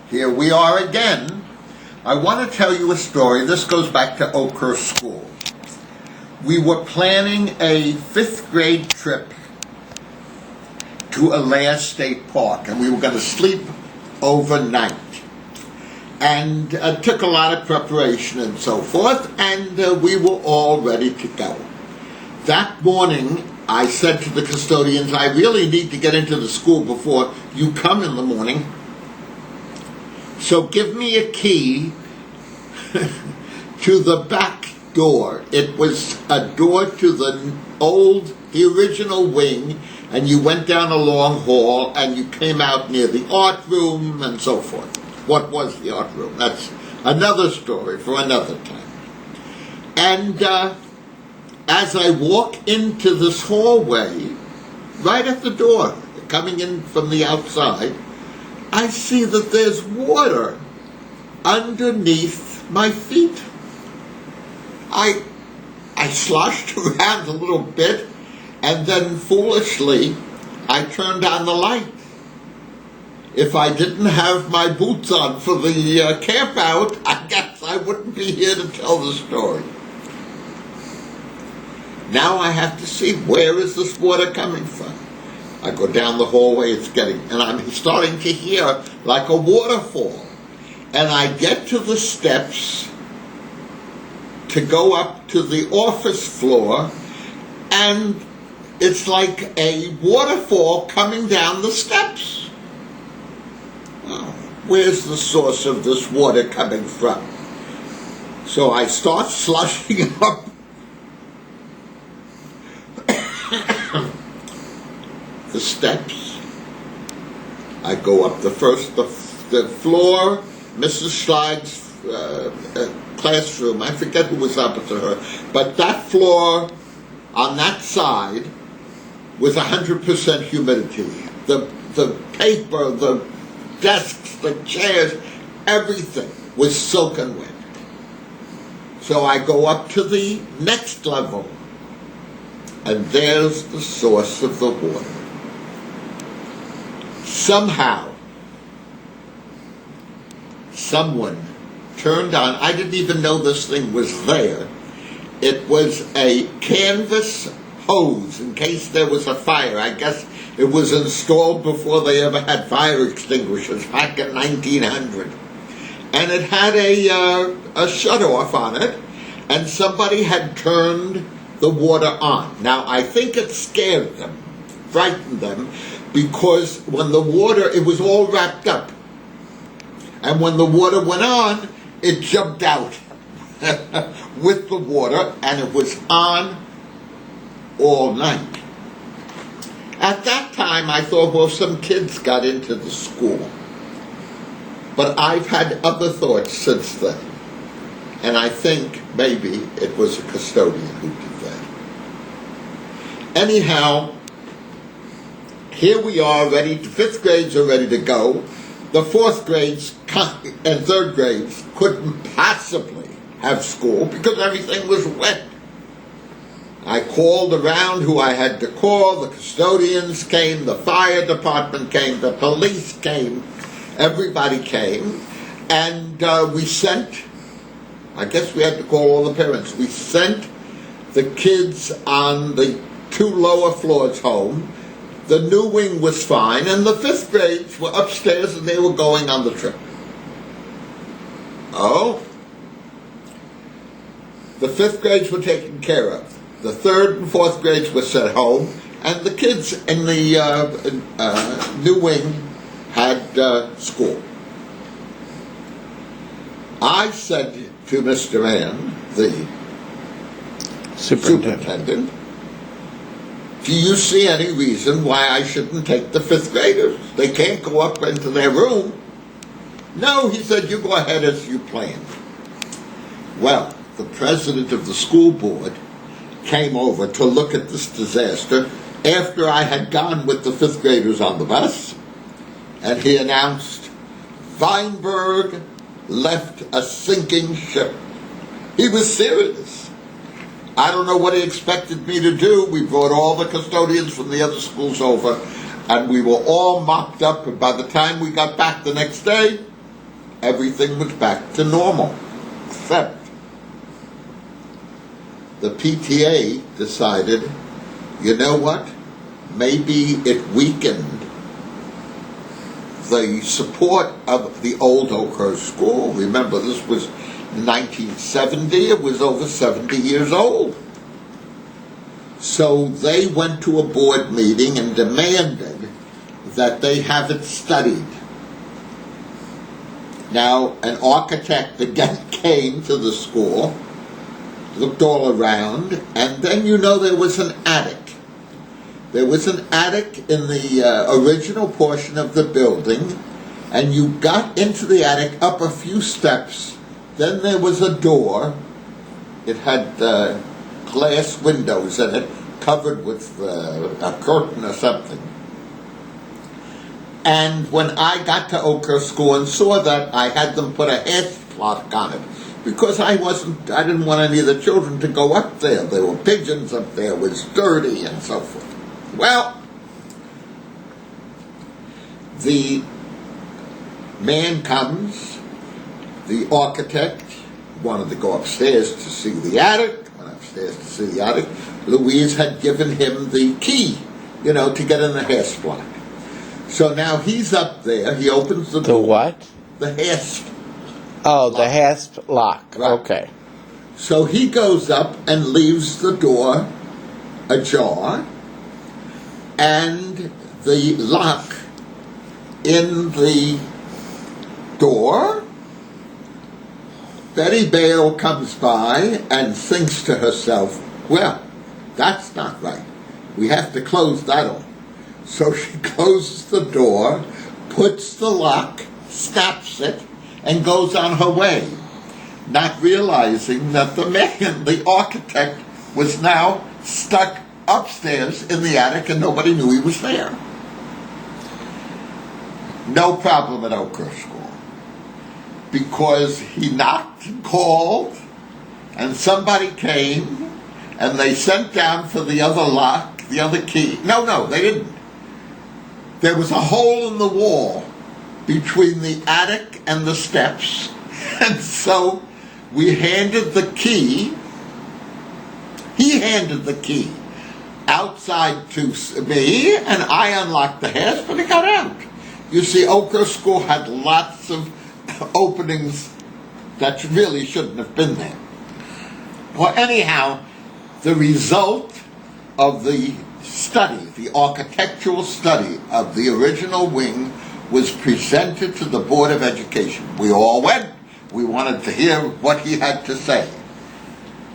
Here we are again. I want to tell you a story. This goes back to Oakhurst School. We were planning a 5th grade trip to Alair State Park, and we were going to sleep overnight. And it took a lot of preparation and so forth, and we were all ready to go. That morning, I said to the custodians, I really need to get into the school before you come in the morning. So give me a key to the back door. It was a door to the original wing, and you went down a long hall, and you came out near the art room and so forth. What was the art room? That's another story for another time. And as I walk into this hallway, right at the door, coming in from the outside, I see that there's water underneath my feet. I sloshed around a little bit, and then foolishly, I turned on the light. If I didn't have my boots on for the camp out, I guess I wouldn't be here to tell the story. Now I have to see, where is this water coming from? I go down the hallway, and I'm starting to hear like a waterfall. And I get to the steps to go up to the office floor, and it's like a waterfall coming down the steps. Oh, where's the source of this water coming from? So I start slushing up the steps. I go up the floor, Mrs. Schlag's classroom. I forget who was opposite her, but that floor on that side was 100% humidity. The paper, the desks, the chairs, everything was soaking wet. So I go up to the next level, and there's the source of the water. Somehow, someone turned on, I didn't even know this thing was there. It was a canvas hose in case there was a fire. I guess it was installed before they ever had fire extinguishers, back in 1900. And it had a shut-off on it, and somebody had turned the water on. Now, I think it scared them, frightened them, because when the water, it was all wrapped up. And when the water went on, it jumped out with the water, and it was on all night. At that time, I thought, well, some kids got into the school. But I've had other thoughts since then. And I think maybe it was a custodian who did that. Anyhow, here we are, ready. The 5th grades are ready to go. The 4th grades and 3rd grades couldn't possibly have school because everything was wet. I called around who I had to call. The custodians came, the fire department came, the police came, everybody came, and we sent, I guess we had to call all the parents, we sent the kids on the 2 lower floors home. The new wing was fine, and the 5th grades were upstairs, and they were going on the trip. Oh, the 5th grades were taken care of. The 3rd and 4th grades were sent home, and the kids in the new wing had school. I said to Mr. Mann, the superintendent, do you see any reason why I shouldn't take the 5th graders? They can't go up into their room. No, he said, you go ahead as you planned. Well, the president of the school board came over to look at this disaster after I had gone with the 5th graders on the bus, and he announced, Vineburg left a sinking ship. He was serious. I don't know what he expected me to do. We brought all the custodians from the other schools over, and we were all mopped up, and by the time we got back the next day, everything was back to normal. Except the PTA decided, you know what? Maybe it weakened the support of the old Oakhurst School. Remember, this was 1970. It was over 70 years old. So they went to a board meeting and demanded that they have it studied. Now, an architect again came to the school, looked all around, and then there was an attic. There was an attic in the original portion of the building, and you got into the attic up a few steps. Then there was a door. It had glass windows in it, covered with a curtain or something. And when I got to Oakhurst School and saw that, I had them put a headcloth on it, because I didn't want any of the children to go up there. There were pigeons up there, it was dirty and so forth. Well, the man comes, the architect wanted to go upstairs to see the attic, went upstairs to see the attic. Louise had given him the key, to get in the hasp-lock. So now he's up there, he opens the door. The what? The hasp. Oh, the hasp lock. Right. Okay. So he goes up and leaves the door ajar, and the lock in the door. Betty Bale comes by and thinks to herself, well, that's not right. We have to close that off. So she closes the door, puts the lock, snaps it, and goes on her way, not realizing that the man, the architect, was now stuck upstairs in the attic and nobody knew he was there. No problem at Oakhurst School, because he knocked and called, and somebody came, and they sent down for the other lock, the other key. No, they didn't. There was a hole in the wall between the attic and the steps, and so we handed the key, he handed the key outside to me, and I unlocked the hasp, and he got out. You see, Oakhurst School had lots of openings that really shouldn't have been there. Well, anyhow, the result of the study, the architectural study of the original wing, was presented to the Board of Education. We all went. We wanted to hear what he had to say.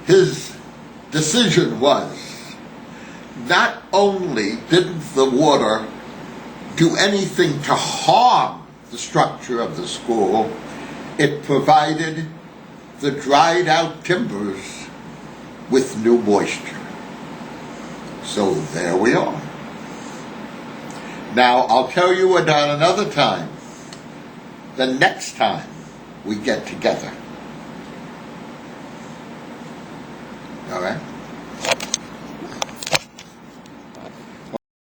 His decision was, not only didn't the water do anything to harm the structure of the school, it provided the dried out timbers with new moisture. So there we are. Now, I'll tell you about another time, the next time we get together. All right?